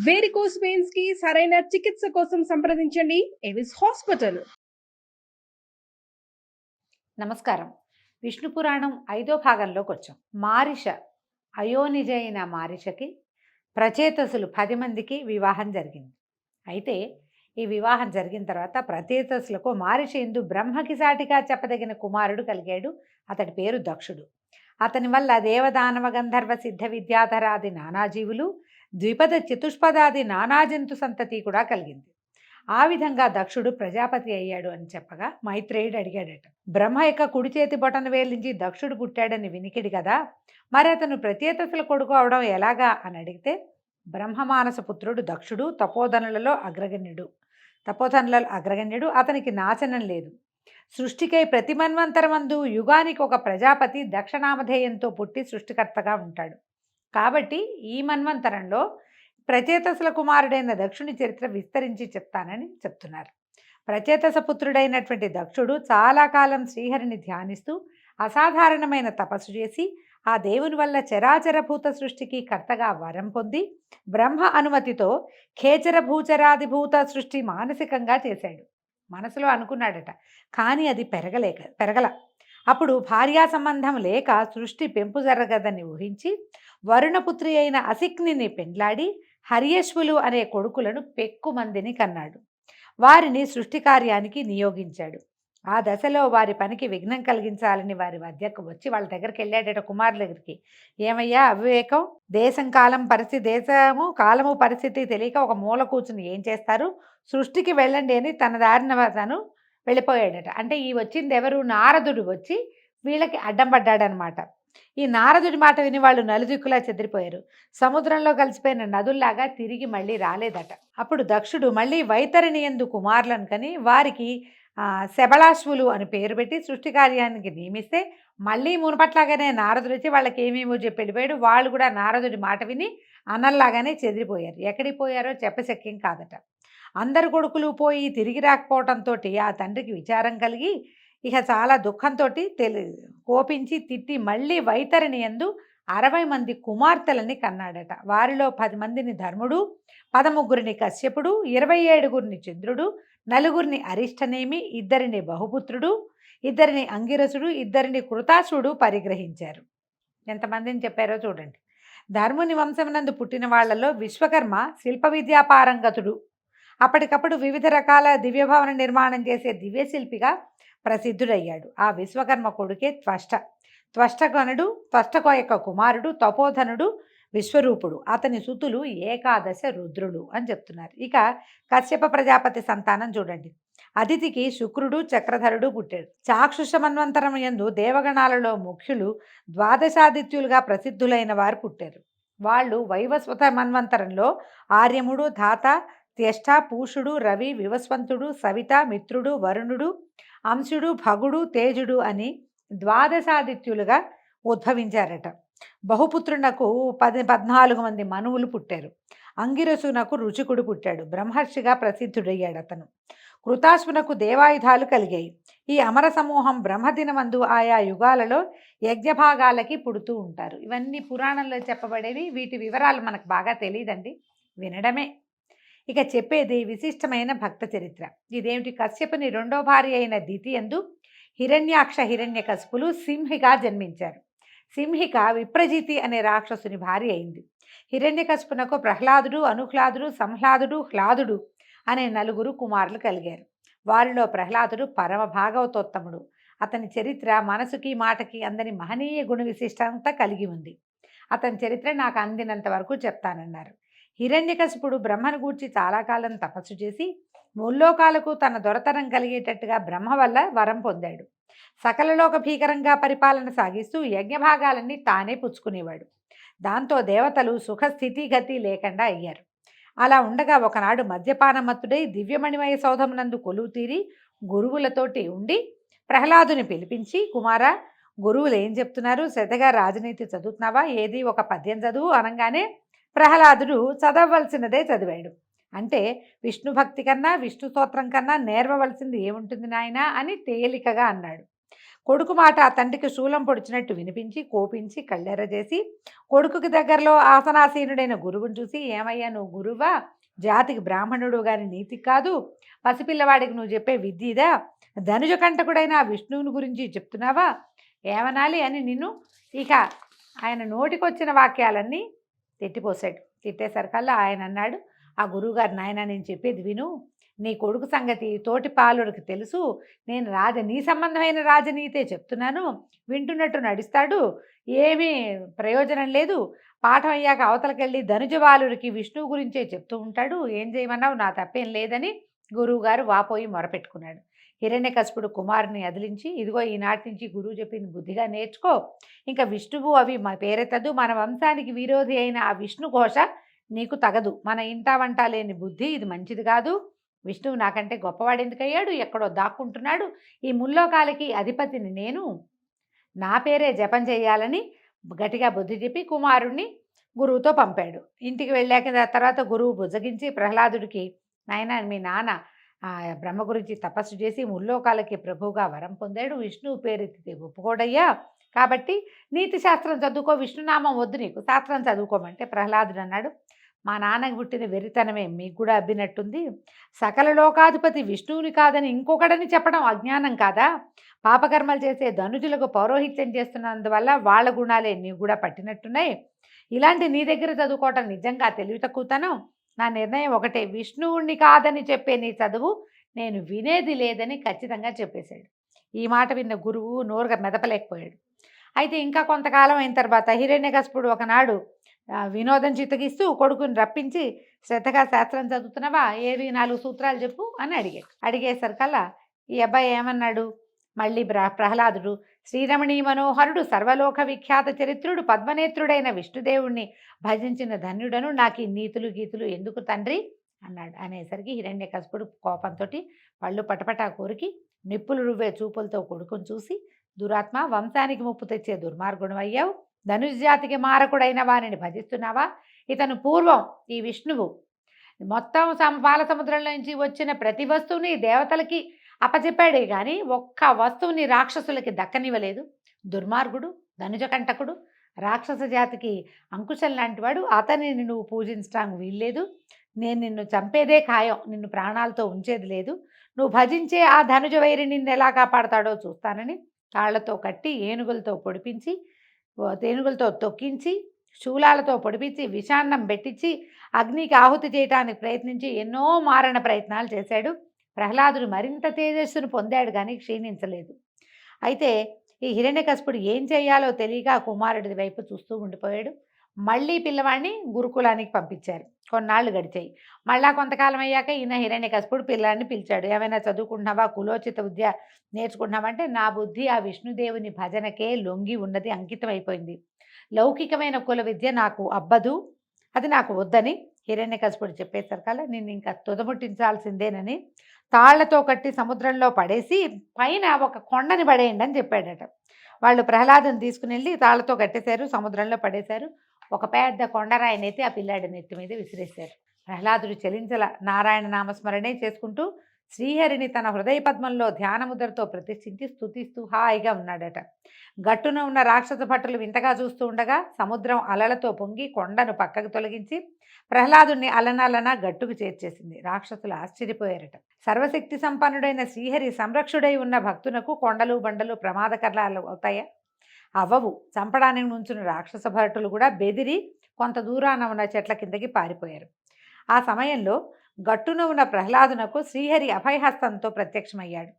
Varicose veins కి సరైన చికిత్స కోసం సంప్రదించండి ఎవిస్ హాస్పిటల్. నమస్కారం. విష్ణు పురాణం 5వ భాగంలోకి వచ్చాం. మారిష అయోనిజ అయిన మారిషకి ప్రచేతసులు 10 మందికి వివాహం జరిగింది. అయితే ఈ వివాహం జరిగిన తర్వాత ప్రచేతసులకు మారిష ఎందు బ్రహ్మకి సాటిగా చెప్పదగిన కుమారుడు కలిగాడు. అతడి పేరు దక్షుడు. అతని వల్ల దేవదానవ గంధర్వ సిద్ధ విద్యాధరాది నానాజీవులు, ద్విపద చతుష్పదాది నానాజంతు సంతతి కూడా కలిగింది. ఆ విధంగా దక్షుడు ప్రజాపతి అయ్యాడు అని చెప్పగా మైత్రేయుడు అడిగాడట, బ్రహ్మ యొక్క కుడి చేతి బొటన వేలించి దక్షుడు పుట్టాడని వినికిడి కదా, మరి అతను ప్రచేతసుల కొడుకు అవడం ఎలాగా అని అడిగితే, బ్రహ్మమానస పుత్రుడు దక్షుడు తపోధనులలో అగ్రగణ్యుడు. అతనికి నాశనం లేదు. సృష్టికై ప్రతి మన్వంతరమందు యుగానికి ఒక ప్రజాపతి దక్షనామధేయంతో పుట్టి సృష్టికర్తగా ఉంటాడు. కాబట్టి ఈ మన్వంతరంలో ప్రచేతసుల కుమారుడైన దక్షుని చరిత్ర విస్తరించి చెప్తానని చెప్తున్నారు. ప్రచేతస పుత్రుడైనటువంటి దక్షుడు చాలా కాలం శ్రీహరిని ధ్యానిస్తూ అసాధారణమైన తపస్సు చేసి ఆ దేవుని వల్ల చరాచరభూత సృష్టికి కర్తగా వరం పొంది బ్రహ్మ అనుమతితో ఖేచర భూచరాదిభూత సృష్టి మానసికంగా చేశాడు. మనసులో అనుకున్నాడట, కానీ అది పెరగల. అప్పుడు భార్యా సంబంధం లేక సృష్టి పెంపు జరగదని ఊహించి వరుణపుత్రి అయిన అసిక్నిని పెండ్లాడి హర్యశ్వులు అనే కొడుకులను పెక్కుమందిని కన్నాడు. వారిని సృష్టి కార్యానికి నియోగించాడు. ఆ దశలో వారి పనికి విఘ్నం కలిగించాలని వారి వద్దకు వచ్చి వాళ్ళ దగ్గరికి వెళ్ళాడట, కుమారుల దగ్గరికి. ఏమయ్యా అవివేకం, దేశము కాలము పరిస్థితి తెలియక ఒక మూల కూర్చుని ఏం చేస్తారు, సృష్టికి వెళ్ళండి అని తన దారిన తను వెళ్ళిపోయాడట. అంటే ఈ వచ్చింది ఎవరు, నారదుడు వచ్చి వీళ్ళకి అడ్డం పడ్డాడనమాట. ఈ నారదుడి మాట విని వాళ్ళు నలుదిక్కులా చెదిరిపోయారు. సముద్రంలో కలిసిపోయిన నదుల్లాగా తిరిగి మళ్ళీ రాలేదట. అప్పుడు దక్షుడు మళ్ళీ వైతరిణి యందు కుమారులను కని వారికి శబళాశ్వులు అని పేరు పెట్టి సృష్టి కార్యానికి నియమిస్తే మళ్ళీ మునుపట్లాగానే నారదుడు వచ్చి వాళ్ళకి ఏమేమో చెప్పి వెళ్ళిపోయాడు. వాళ్ళు కూడా నారదుడి మాట విని అన్నల్లాగానే చెదిరిపోయారు. ఎక్కడికి పోయారో చెప్పశక్యం కాదట. అందరు కొడుకులు పోయి తిరిగి రాకపోవడంతో ఆ తండ్రికి విచారం కలిగి ఇక చాలా దుఃఖంతో కోపించి తిట్టి మళ్ళీ వైతరిణి యందు 60 మంది కుమార్తెలని కన్నాడట. వారిలో 10 మందిని ధర్ముడు, 13 కశ్యపుడు, 27 చంద్రుడు, 4 అరిష్టనేమి, 2 బహుపుత్రుడు, 2 అంగిరసుడు, 2 కృతాసుడు పరిగ్రహించారు. ఎంతమందిని చెప్పారో చూడండి. ధర్ముని వంశమునందు పుట్టిన వాళ్లలో విశ్వకర్మ శిల్ప విద్యాపారంగతుడు. అప్పటికప్పుడు వివిధ రకాల దివ్యభవన నిర్మాణం చేసే దివ్యశిల్పిగా ప్రసిద్ధుడయ్యాడు. ఆ విశ్వకర్మ కొడుకే త్వష్టకు యొక్క కుమారుడు తపోధనుడు విశ్వరూపుడు. అతని సుతులు 11 రుద్రులు అని చెప్తున్నారు. ఇక కశ్యప ప్రజాపతి సంతానం చూడండి. అదితికి శుక్రుడు చక్రధరుడు పుట్టాడు. చాక్షుష మన్వంతరం యందు దేవగణాలలో ముఖ్యులు 12 ప్రసిద్ధులైన వారు పుట్టారు. వాళ్ళు వైవస్వత మన్వంతరంలో ఆర్యముడు, ధాత, త్యష్ట, పూషుడు, రవి, వివస్వంతుడు, సవిత, మిత్రుడు, వరుణుడు, అంశుడు, భగుడు, తేజుడు అని 12 ఉద్భవించారట. బహుపుత్రునకు 14 మంది మనువులు పుట్టారు. అంగిరసునకు రుచికుడు పుట్టాడు. బ్రహ్మర్షిగా ప్రసిద్ధుడయ్యాడు అతను. కృతాశ్వునకు దేవాయుధాలు కలిగాయి. ఈ అమర సమూహం బ్రహ్మదినమందు ఆయా యుగాలలో యజ్ఞభాగాలకి పుడుతూ ఉంటారు. ఇవన్నీ పురాణంలో చెప్పబడేవి. వీటి వివరాలు మనకు బాగా తెలియదండి, వినడమే. ఇక చెప్పేది విశిష్టమైన భక్త చరిత్ర. ఇదేమిటి, కశ్యపుని 2వ భార్య అయిన దితి యందు హిరణ్యాక్ష హిరణ్యకశిపులు సింహిగా జన్మించారు. సింహిక విప్రజితి అనే రాక్షసుని భార్య అయింది. హిరణ్యకశిపునకు ప్రహ్లాదుడు, అనుహ్లాదుడు, సంహ్లాదుడు, హ్లాదుడు అనే 4 కుమారులు కలిగారు. వారిలో ప్రహ్లాదుడు పరమ భాగవతోత్తముడు. అతని చరిత్ర మనసుకి మాటకి అందని మహనీయ గుణ విశిష్టంతా కలిగి ఉంది. అతని చరిత్ర నాకు అందినంత వరకు చెప్తానన్నారు. హిరణ్యకశిపుడు బ్రహ్మను గూర్చి చాలా కాలం తపస్సు చేసి ముల్లోకాలకు తన దొరతనం కలిగేటట్టుగా బ్రహ్మ వల్ల వరం పొందాడు. సకలలోక భీకరంగా పరిపాలన సాగిస్తూ యజ్ఞభాగాలన్నీ తానే పుచ్చుకునేవాడు. దాంతో దేవతలు సుఖస్థితి గతి లేకుండా అయ్యారు. అలా ఉండగా ఒకనాడు మద్యపానమత్తుడై దివ్యమణిమయ సౌధమునందు కొలువు తీరి గురువులతోటి ఉండి ప్రహ్లాదుని పిలిపించి, కుమారా, గురువులు ఏం చెప్తున్నారు, శ్రద్ధగా రాజనీతి చదువుతున్నావా, ఏది ఒక పద్యం చదువు అనగానే ప్రహ్లాదుడు చదవవలసినదే చదివాడు. అంటే విష్ణు భక్తి కన్నా విష్ణు స్తోత్రం కన్నా నేర్వవలసింది ఏముంటుంది నాయనా అని తేలికగా అన్నాడు. కొడుకు మాట ఆ తండ్రికి శూలం పొడిచినట్టు వినిపించి కోపించి కళ్ళెర్రజేసి కొడుకుకి దగ్గరలో ఆసనాసీనుడైన గురువుని చూసి, ఏమయ్యా నువ్వు గురువా? జాతికి బ్రాహ్మణుడు గాని నీతి కాదు, పసిపిల్లవాడికి నువ్వు చెప్పే విద్య ఇదా? ధనుజ కంటకుడైన ఆ విష్ణువుని గురించి చెప్తున్నావా? ఏమనాలి అని నిన్ను ఇక ఆయన నోటికొచ్చిన వాక్యాలన్నీ తిట్టిపోసాడు. తిట్టేసరికల్లా ఆయన అన్నాడు, ఆ గురువుగారు, నాయన నేను చెప్పేది విను, నీ కొడుకు సంగతి తోటి పాలుడికి తెలుసు, నేను నీ సంబంధమైన రాజనీతే చెప్తున్నాను, వింటున్నట్టు నడుస్తాడు, ఏమీ ప్రయోజనం లేదు, పాఠం అయ్యాక అవతలకెళ్ళి ధనుజవాలుడికి విష్ణువు గురించే చెప్తూ ఉంటాడు, ఏం చేయమన్నావు, నా తప్పేం లేదని గురువుగారు వాపోయి మొరపెట్టుకున్నాడు. హిరణ్యకశిపుడు కుమారుని అదిలించి, ఇదిగో ఈనాటి నుంచి గురువు చెప్పింది బుద్ధిగా నేర్చుకో, ఇంకా విష్ణువు అవి మా పేరెత్తదు, మన వంశానికి విరోధి అయిన ఆ విష్ణు ఘోష నీకు తగదు, మన ఇంటా వంట లేని బుద్ధి ఇది మంచిది కాదు, విష్ణువు నాకంటే గొప్పవాడు ఎందుకయ్యాడు, ఎక్కడో దాక్కుంటున్నాడు, ఈ ముల్లోకాలకి అధిపతిని నేను, నా పేరే జపం చేయాలని గట్టిగా బుద్ధి చెప్పి కుమారుణ్ణి గురువుతో పంపాడు. ఇంటికి వెళ్ళాక తర్వాత గురువు బుజ్జగించి ప్రహ్లాదుడికి, నాయన మీ నాన్న బ్రహ్మ గురించి తపస్సు చేసి ముల్లోకాలకి ప్రభువుగా వరం పొందాడు, విష్ణువు పేరెత్తితే ఒప్పుకోడయ్యా, కాబట్టి నీతి శాస్త్రం చదువుకో, విష్ణునామం వద్దు నీకు, శాస్త్రం చదువుకోమంటే ప్రహ్లాదుడు అన్నాడు, మా నాన్నకి పుట్టిన వెరితనమే మీకు కూడా అబ్బినట్టుంది, సకల లోకాధిపతి విష్ణువుని కాదని ఇంకొకడని చెప్పడం అజ్ఞానం కాదా? పాపకర్మలు చేసే ధనుజులకు పౌరోహిత్యం చేస్తున్నందువల్ల వాళ్ళ గుణాలే నీకు కూడా పట్టినట్టున్నాయి, ఇలాంటి నీ దగ్గర చదువుకోవటం నిజంగా తెలివి తక్కువతనం, నా నిర్ణయం ఒకటే, విష్ణువుణ్ణి కాదని చెప్పే నీ చదువు నేను వినేది లేదని ఖచ్చితంగా చెప్పేశాడు. ఈ మాట విన్న గురువు నోరుగా మెదపలేకపోయాడు. అయితే ఇంకా కొంతకాలం అయిన తర్వాత హిరణ్యకశిపుడు ఒకనాడు వినోదం చిత్తగిస్తూ కొడుకుని రప్పించి, శ్రద్ధగా శాస్త్రం చదువుతున్నావా, ఏవి 4 సూత్రాలు చెప్పు అని అడిగేసరికల్లా ఈ అబ్బాయి ఏమన్నాడు, మళ్ళీ ప్రహ్లాదుడు, శ్రీరమణీ మనోహరుడు సర్వలోక విఖ్యాత చరిత్రుడు పద్మనేత్రుడైన విష్ణుదేవుణ్ణి భజించిన ధన్యుడను, నాకు ఈ నీతులు గీతులు ఎందుకు తండ్రి అన్నాడు. అనేసరికి హిరణ్యకశిపుడు కోపంతో పళ్ళు పటపటా కోరికి నిప్పులు రువ్వే చూపులతో కొడుకుని చూసి, దురాత్మ, వంశానికి ముప్పు తెచ్చే దుర్మార్గుడు అయ్యావు, ధనుజాతికి మారకుడైన వారిని భజిస్తున్నావా? ఇతను పూర్వం ఈ విష్ణువు మొత్తం పాల సముద్రంలో నుంచి వచ్చిన ప్రతి వస్తువుని దేవతలకి అప్పచెప్పాడే కానీ ఒక్క వస్తువుని రాక్షసులకి దక్కనివ్వలేదు. దుర్మార్గుడు, ధనుజకంటకుడు, రాక్షస జాతికి అంకుశం లాంటివాడు, అతనిని నువ్వు పూజించడానికి వీల్లేదు, నేను నిన్ను చంపేదే ఖాయం, నిన్ను ప్రాణాలతో ఉంచేది లేదు, నువ్వు భజించే ఆ ధనుజ వైరి నిన్ను ఎలా కాపాడతాడో చూస్తానని తాళ్లతో కట్టి ఏనుగులతో పొడిపించి, తేనుగులతో తొక్కించి, శూలాలతో పొడిపించి, విషాన్నం పెట్టించి, అగ్నికి ఆహుతి చేయడానికి ప్రయత్నించి ఎన్నో మారణ ప్రయత్నాలు చేశాడు. ప్రహ్లాదుడు మరింత తేజస్సును పొందాడు కానీ క్షీణించలేదు. అయితే ఈ హిరణ్యకశిపుడు ఏం చేయాలో తెలియక కుమారుడి వైపు చూస్తూ ఉండిపోయాడు. మళ్ళీ పిల్లవాడిని గురుకులానికి పంపించారు. కొన్నాళ్ళు గడిచాయి. మళ్ళా కొంతకాలం అయ్యాక ఈయన హిరణ్యకశిపుడు పిల్లాడిని పిలిచాడు. ఏమైనా చదువుకుంటున్నావా, కులోచిత విద్య నేర్చుకుంటున్నావంటే, నా బుద్ధి ఆ విష్ణుదేవుని భజనకే లొంగి ఉన్నది, అంకితం అయిపోయింది, లౌకికమైన కుల విద్య నాకు అబ్బదు, అది నాకు వద్దని హిరణ్యకశిపుడు చెప్పేసరికల్లా నిన్ను ఇంకా తుదముట్టించాల్సిందేనని తాళ్లతో కట్టి సముద్రంలో పడేసి పైన ఒక కొండని పడేయండి అని చెప్పాడట. వాళ్ళు ప్రహ్లాదుని తీసుకుని వెళ్ళి తాళ్లతో కట్టేశారు, సముద్రంలో పడేశారు. ఒక పెద్ద కొండరాయినైతే ఆ పిల్లాడి నెత్తి మీద విసిరేశారు. ప్రహ్లాదుడు చలించల, నారాయణ నామస్మరణే చేసుకుంటూ శ్రీహరిని తన హృదయ పద్మంలో ధ్యానముద్రతో ప్రతిష్ఠించి స్తుతిస్తూ హాయిగా ఉన్నాడట. గట్టున ఉన్న రాక్షస భటులు వింతగా చూస్తూ ఉండగా సముద్రం అలలతో పొంగి కొండను పక్కకు తొలగించి ప్రహ్లాదుని అలనలన గట్టుకు చేర్చేసింది. రాక్షసులు ఆశ్చర్యపోయారట. సర్వశక్తి సంపన్నుడైన శ్రీహరి సంరక్షుడై ఉన్న భక్తునకు కొండలు బండలు ప్రమాదకరాలు అవుతాయా? అవ్వవు. చంపడానికి నుంచున్న రాక్షస భటులు కూడా బెదిరి కొంత దూరాన ఉన్న చెట్ల కిందకి పారిపోయారు. ఆ సమయంలో గట్టున ఉన్న ప్రహ్లాదునకు శ్రీహరి అభయహస్తంతో ప్రత్యక్షమయ్యాడు.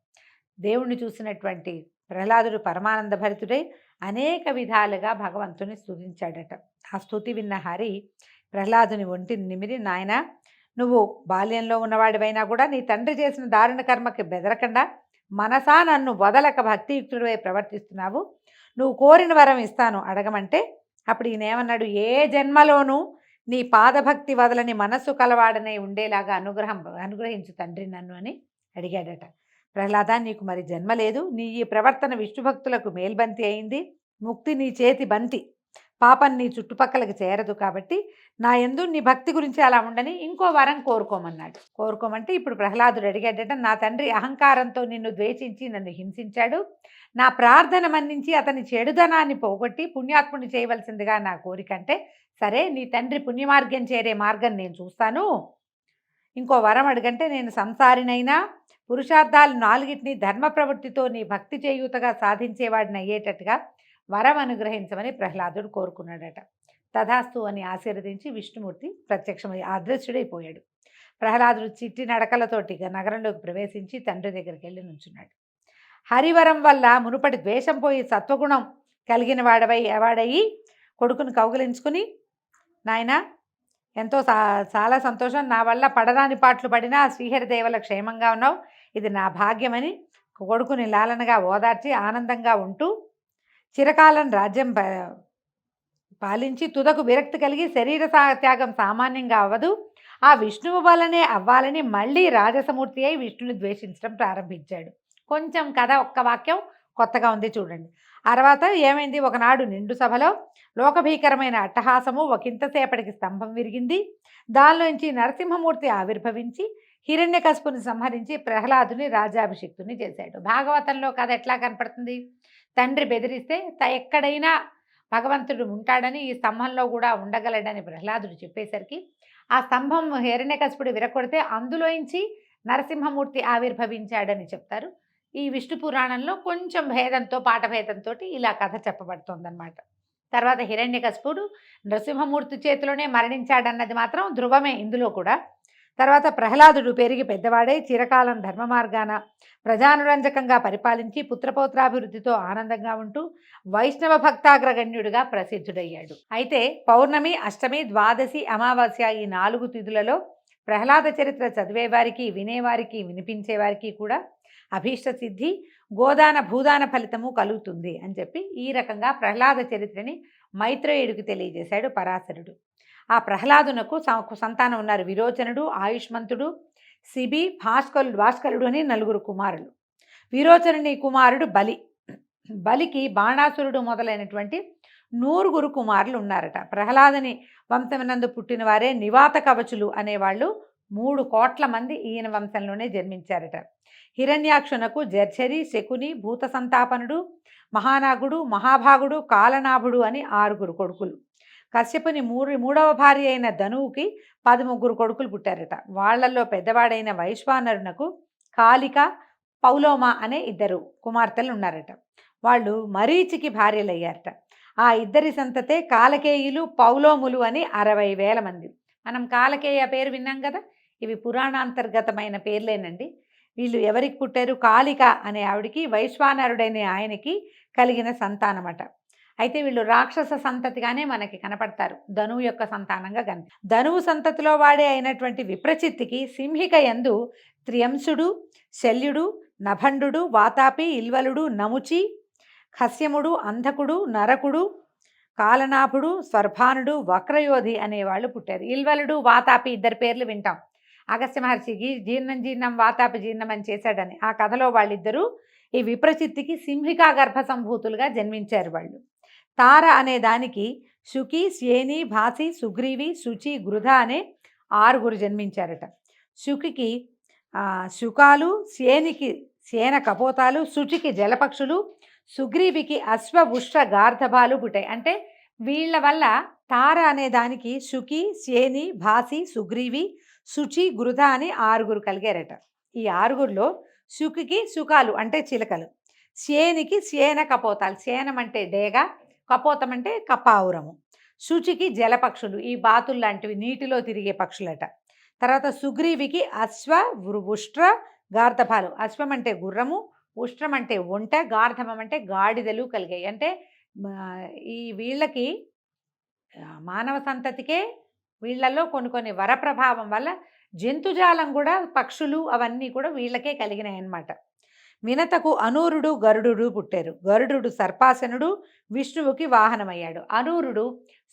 దేవుణ్ణి చూసినటువంటి ప్రహ్లాదుడు పరమానంద భరితుడై అనేక విధాలుగా భగవంతుని స్తుతించాడట. ఆ స్తుతి విన్న హరి ప్రహ్లాదుని ఒంటిని నిమిరి, నాయన, నువ్వు బాల్యంలో ఉన్నవాడివైనా కూడా నీ తండ్రి చేసిన దారుణ కర్మకి బెదరకుండా మనసా నన్ను వదలక భక్తియుక్తుడివై ప్రవర్తిస్తున్నావు, నువ్వు కోరిన వరం ఇస్తాను అడగమంటే, అప్పుడు ఈయన ఏమన్నాడు, ఏ జన్మలోనూ నీ పాదభక్తి వదలని మనస్సు కలవాడనే ఉండేలాగా అనుగ్రహించు తండ్రి నన్ను అని అడిగాడట. ప్రహ్లాద, నీకు మరి జన్మ లేదు, నీ ఈ ప్రవర్తన విష్ణు భక్తులకు మేల్బంతి అయింది, ముక్తి నీ చేతి బంతి, పాపం నీ చుట్టుపక్కలకి చేరదు. కాబట్టి నా యందు నీ భక్తి గురించి అలా ఉండని ఇంకో వరం కోరుకోమన్నాడు. కోరుకోమంటే ఇప్పుడు ప్రహ్లాదుడు అడిగాడట, నా తండ్రి అహంకారంతో నిన్ను ద్వేషించి నన్ను హింసించాడు. నా ప్రార్థన మన్నించి అతని చెడుదనాన్ని పోగొట్టి పుణ్యాత్ముని చేయవలసిందిగా నా కోరిక. అంటే సరే, నీ తండ్రి పుణ్యమార్గం చేరే మార్గం నేను చూస్తాను. ఇంకో వరం అడుగంటే నేను సంసారినైనా పురుషార్థాలు 4టిని ధర్మ ప్రవృత్తితో నీ భక్తి చేయూతగా సాధించేవాడిని అయ్యేటట్టుగా వరం అనుగ్రహించమని ప్రహ్లాదుడు కోరుకున్నాడట. తథాస్తు అని ఆశీర్వదించి విష్ణుమూర్తి ప్రత్యక్షమై అదృశ్యుడైపోయాడు. ప్రహ్లాదుడు చిట్టి నడకలతోటి నగరంలోకి ప్రవేశించి తండ్రి దగ్గరికి వెళ్ళి నుంచున్నాడు. హరివరం వల్ల మునుపటి ద్వేషం పోయి సత్వగుణం కలిగిన వాడయ్యి కొడుకును కౌగిలించుకుని, నాయన ఎంతో చాలా సంతోషం, నా వల్ల పడరాని పాటలు పడినా శ్రీహరిదేవల క్షేమంగా ఉన్నావు, ఇది నా భాగ్యమని కొడుకుని లాలనగా ఓదార్చి ఆనందంగా ఉంటూ చిరకాలం రాజ్యం పాలించి తుదకు విరక్తి కలిగి శరీర త్యాగం సామాన్యంగా అవ్వదు, ఆ విష్ణువు వల్లనే అవ్వాలని మళ్ళీ రాజసమూర్తి అయి విష్ణుని ద్వేషించడం ప్రారంభించాడు. కొంచెం కథ ఒక్క వాక్యం కొత్తగా ఉంది చూడండి. తర్వాత ఏమైంది, ఒకనాడు నిండు సభలో లోకభీకరమైన అట్టహాసము ఒకంతసేపటికి స్తంభం విరిగింది. దానిలోంచి నరసింహమూర్తి ఆవిర్భవించి హిరణ్యకశిపుని సంహరించి ప్రహ్లాదుని రాజాభిషిక్తుని చేశాడు. భాగవతంలో కథ ఎట్లా కనపడుతుంది, తండ్రి బెదిరిస్తే ఎక్కడైనా భగవంతుడు ఉంటాడని ఈ స్తంభంలో కూడా ఉండగలడని ప్రహ్లాదుడు చెప్పేసరికి ఆ స్తంభం హిరణ్యకశిపుడు విరగొడితే అందులోంచి నరసింహమూర్తి ఆవిర్భవించాడని చెప్తారు. ఈ విష్ణు పురాణంలో కొంచెం భేదంతో పాఠభేదంతో ఇలా కథ చెప్పబడుతోందన్నమాట. తర్వాత హిరణ్యకశిపుడు నరసింహమూర్తి చేతిలోనే మరణించాడన్నది మాత్రం ధ్రువమే ఇందులో కూడా. తర్వాత ప్రహ్లాదుడు పెరిగి పెద్దవాడై చిరకాలం ధర్మ మార్గాన ప్రజానురంజకంగా పరిపాలించి పుత్రపౌత్రాభివృద్ధితో ఆనందంగా ఉంటూ వైష్ణవ భక్తాగ్రగణ్యుడిగా ప్రసిద్ధుడయ్యాడు. అయితే పౌర్ణమి, అష్టమి, ద్వాదశి, అమావాస్య ఈ 4 తిథులలో ప్రహ్లాద చరిత్ర చదివేవారికి, వినేవారికి, వినిపించేవారికి కూడా అభీష్ట సిద్ధి, గోదాన భూదాన ఫలితము కలుగుతుంది అని చెప్పి ఈ రకంగా ప్రహ్లాద చరిత్రని మైత్రేయుడికి తెలియజేశాడు పరాశరుడు. ఆ ప్రహ్లాదునకు సంతానం ఉన్నారు. విరోచనుడు, ఆయుష్మంతుడు, శిబి, భాస్కరుడు అని 4 కుమారులు. విరోచనుని కుమారుడు బలి. బలికి బాణాసురుడు మొదలైనటువంటి 100 కుమారులు ఉన్నారట. ప్రహ్లాదుని వంశమునందు పుట్టిన వారే నివాత కవచులు అనేవాళ్ళు 3 కోట్ల మంది ఈయన వంశంలోనే జన్మించారట. హిరణ్యాక్షునకు జర్ఝరి, శకుని, భూత సంతాపనుడు, మహానాగుడు, మహాభాగుడు, కాలనాభుడు అని 6 కొడుకులు. కశ్యపుని మూడవ భార్య అయిన ధనువుకి 13 కొడుకులు పుట్టారట. వాళ్లలో పెద్దవాడైన వైశ్వానరునకు కాళిక, పౌలోమ అనే 2 కుమార్తెలు ఉన్నారట. వాళ్ళు మరీచికి భార్యలయ్యారట. ఆ 2 సంతతే కాలకేయులు, పౌలోములు అని 60,000 మంది. మనం కాలకేయ పేరు విన్నాం కదా, ఇవి పురాణాంతర్గతమైన పేర్లేనండి. వీళ్ళు ఎవరికి పుట్టారు, కాళిక అనే ఆవిడికి వైశ్వానరుడైన ఆయనకి కలిగిన సంతానమట. అయితే వీళ్ళు రాక్షస సంతతిగానే మనకి కనపడతారు, ధనువు యొక్క సంతానంగా ధనువు సంతతిలో వాడే అయినటువంటి విప్రచిత్తికి సింహిక యందు త్రియంసుడు, శల్యుడు, నభండు, వాతాపి, ఇల్వలుడు, నముచి, ఖస్యముడు, అంధకుడు, నరకుడు, కాలనాభుడు, స్వర్భానుడు, వక్రయోధి అనేవాళ్ళు పుట్టారు. ఇల్వలుడు, వాతాపి 2 పేర్లు వింటాం. అగస్త్య మహర్షికి జీర్ణం వాతాపి జీర్ణం అని చేశాడని ఆ కథలో వాళ్ళిద్దరూ ఈ విప్రచిత్తికి సింహికా గర్భ సంభూతులుగా జన్మించారు. వాళ్ళు తార అనే దానికి శుకి, శ్యేని, భాసి, సుగ్రీవి, శుచి, గృధ అనే 6 జన్మించారట. శుకికి శుకాలు, శ్యేనికి సేన కపోతాలు, శుచికి జలపక్షులు, సుగ్రీవికి అశ్వ, ఉష్ట్ర, గార్ధబాలు పుట్టాయి. అంటే వీళ్ళ వల్ల తార అనే దానికి శుకి, శ్యేని, భాసి, సుగ్రీవి, శుచి, గృధ అని 6 కలిగారట. ఈ 6లో శుకికి శుకాలు అంటే చిలకలు, శ్యేనికి సేన కపోతాలు, సేనం అంటే డేగ, కపోతం అంటే కపావురము, శుచికి జలపక్షులు ఈ బాతులు లాంటివి నీటిలో తిరిగే పక్షులట. తర్వాత సుగ్రీవికి అశ్వ, ఉష్ట్ర, గార్ధబాలు, అశ్వం అంటే గుర్రము, ఉష్ట్రం అంటే ఒంట, గార్ధమం అంటే గాడిదలు కలిగాయి. అంటే ఈ వీళ్ళకి మానవ సంతతికే వీళ్ళల్లో కొన్ని వరప్రభావం వల్ల జంతుజాలం కూడా, పక్షులు అవన్నీ కూడా వీళ్ళకే కలిగినాయి అన్నమాట. వినతకు అనూరుడు, గరుడు పుట్టారు. గరుడు సర్పాసనుడు, విష్ణువుకి వాహనమయ్యాడు. అనూరుడు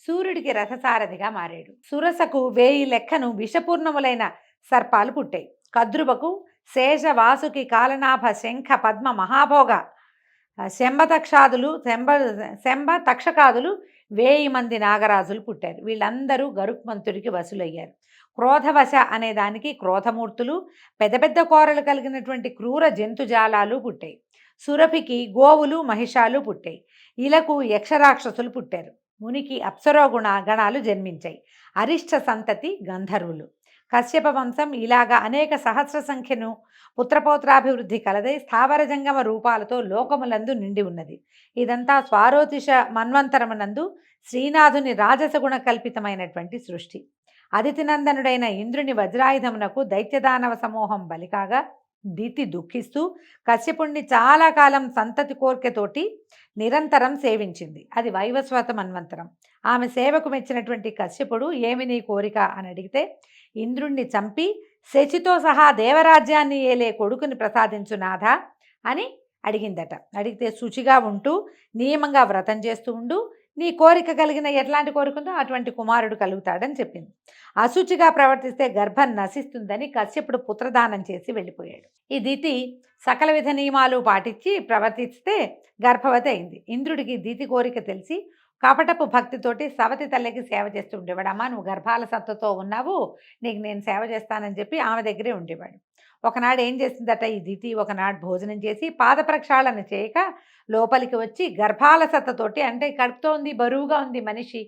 సూర్యుడికి రథసారథిగా మారాడు. సురసకు 1000 లెక్కను విషపూర్ణములైన సర్పాలు పుట్టాయి. కద్రుబకు శేష, వాసుకి, కాలనాభ, శంఖ, పద్మ, మహాభోగ, శంభ తక్షకాదులు 1000 మంది నాగరాజులు పుట్టారు. వీళ్ళందరూ గరుత్మంతుడికి వసులయ్యారు. క్రోధవశ అనే దానికి క్రోధమూర్తులు, పెద్ద పెద్ద కోరలు కలిగినటువంటి క్రూర జంతుజాలాలు పుట్టాయి. సురభికి గోవులు మహిషాలు పుట్టాయి. ఇలకు యక్షరాక్షసులు పుట్టారు. మునికి గణాలు జన్మించాయి. అరిష్ట సంతతి గంధర్వులు. కశ్యప వంశం ఇలాగా అనేక సహస్ర సంఖ్యను పుత్రపౌత్రాభివృద్ధి కలదై స్థావర జంగమ రూపాలతో లోకములందు నిండి ఉన్నది. ఇదంతా స్వారోతిష మన్వంతరమునందు శ్రీనాథుని రాజసగుణ కల్పితమైనటువంటి సృష్టి. అదితినందనుడైన ఇంద్రుని వజ్రాయుధమునకు దైత్యదానవ సమూహం బలికాగా దితి దుఃఖిస్తూ కశ్యపుణ్ణి చాలా కాలం సంతతి కోర్కెతోటి నిరంతరం సేవించింది. అది వైవస్వత మన్వంతరం. ఆమె సేవకు మెచ్చినటువంటి కశ్యపుడు ఏమి నీ కోరిక అని అడిగితే, ఇంద్రుణ్ణి చంపి శచితో సహా దేవరాజ్యాన్ని ఏలే కొడుకుని ప్రసాదించు నాథ అని అడిగిందట. అడిగితే శుచిగా ఉంటూ నియమంగా వ్రతం చేస్తూ ఉండు, నీ కోరిక కలిగిన ఎట్లాంటి కోరిక ఉందో అటువంటి కుమారుడు కలుగుతాడని చెప్పింది. అశుచిగా ప్రవర్తిస్తే గర్భం నశిస్తుందని కశ్యపుడు పుత్రదానం చేసి వెళ్ళిపోయాడు. ఈ దితి సకల విధ నియమాలు పాటించి ప్రవర్తిస్తే గర్భవతి అయింది. ఇంద్రుడికి దితి కోరిక తెలిసి కపటపు భక్తితోటి సవతి తల్లికి సేవ చేస్తూ ఉండేవాడు. అమ్మ నువ్వు గర్భాల సత్తతో ఉన్నావు, నీకు నేను సేవ చేస్తానని చెప్పి ఆమె దగ్గరే ఉండేవాడు. ఒకనాడు ఏం చేసిందట ఈ దితి, ఒకనాడు భోజనం చేసి పాద ప్రక్షాళన చేయక లోపలికి వచ్చి గర్భాల సత్తతోటి, అంటే కడుపుతో ఉంది, బరువుగా ఉంది మనిషి,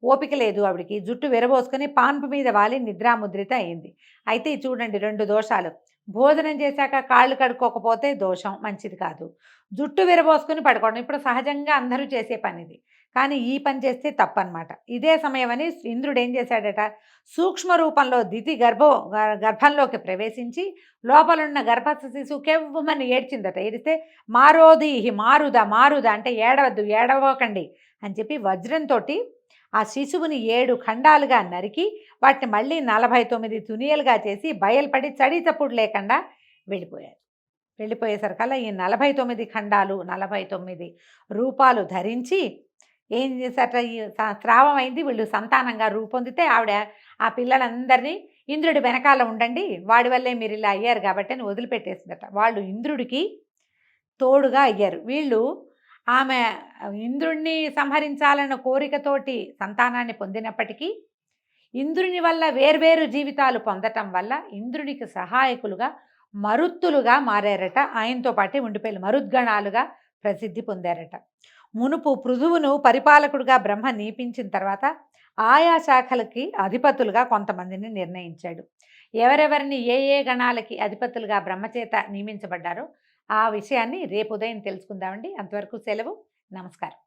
ఓపిక లేదు ఆవిడికి, జుట్టు విరబోసుకొని పాన్పు మీద వాలి నిద్రాముద్రిత అయింది. అయితే చూడండి 2 దోషాలు. భోజనం చేశాక కాళ్ళు కడుక్కోకపోతే దోషం, మంచిది కాదు. జుట్టు విరబోసుకొని పడుకోవడం ఇప్పుడు సహజంగా అందరూ చేసే పనిది, కానీ ఈ పని చేస్తే తప్పనమాట. ఇదే సమయమని ఇంద్రుడు ఏం చేశాడట, సూక్ష్మ రూపంలో దితి గర్భంలోకి ప్రవేశించి లోపలున్న గర్భస్థ శిశువు కెవ్వమని ఏడ్చిందట. ఏడిస్తే మారోదీహి మారుద అంటే ఏడవద్దు, ఏడవకండి అని చెప్పి వజ్రంతో ఆ శిశువుని 7 ఖండాలుగా నరికి వాటిని మళ్ళీ 49 తునియలుగా చేసి బయలుపడి చడి చప్పుడు లేకుండా వెళ్ళిపోయారు. వెళ్ళిపోయేసరికల్లా ఈ 49 ఖండాలు 49 రూపాలు ధరించి ఏం చేశారట, ఈ స్రావం అయింది, వీళ్ళు సంతానంగా రూపొందితే ఆవిడ ఆ పిల్లలందరినీ ఇంద్రుడి వెనకాల ఉండండి, వాడి వల్లే మీరు ఇలా అయ్యారు కాబట్టి అని వదిలిపెట్టేసిందట. వాళ్ళు ఇంద్రుడికి తోడుగా అయ్యారు. వీళ్ళు ఆమె ఇంద్రుణ్ణి సంహరించాలన్న కోరికతోటి సంతానాన్ని పొందినప్పటికీ ఇంద్రుని వల్ల వేర్వేరు జీవితాలు పొందటం వల్ల ఇంద్రునికి సహాయకులుగా మరుత్తులుగా మారారట. ఆయనతో పాటే ఉండిపోయి మరుద్గణాలుగా ప్రసిద్ధి పొందారట. మునుపు పృథువును పరిపాలకుడుగా బ్రహ్మ నియమించిన తర్వాత ఆయా శాఖలకి అధిపతులుగా కొంతమందిని నిర్ణయించాడు. ఎవరెవరిని ఏ ఏ గణాలకి అధిపతులుగా బ్రహ్మచేత నియమించబడ్డారో ఆ విషయాన్ని రేపు ఉదయం తెలుసుకుందామండి. అంతవరకు సెలవు. నమస్కారం.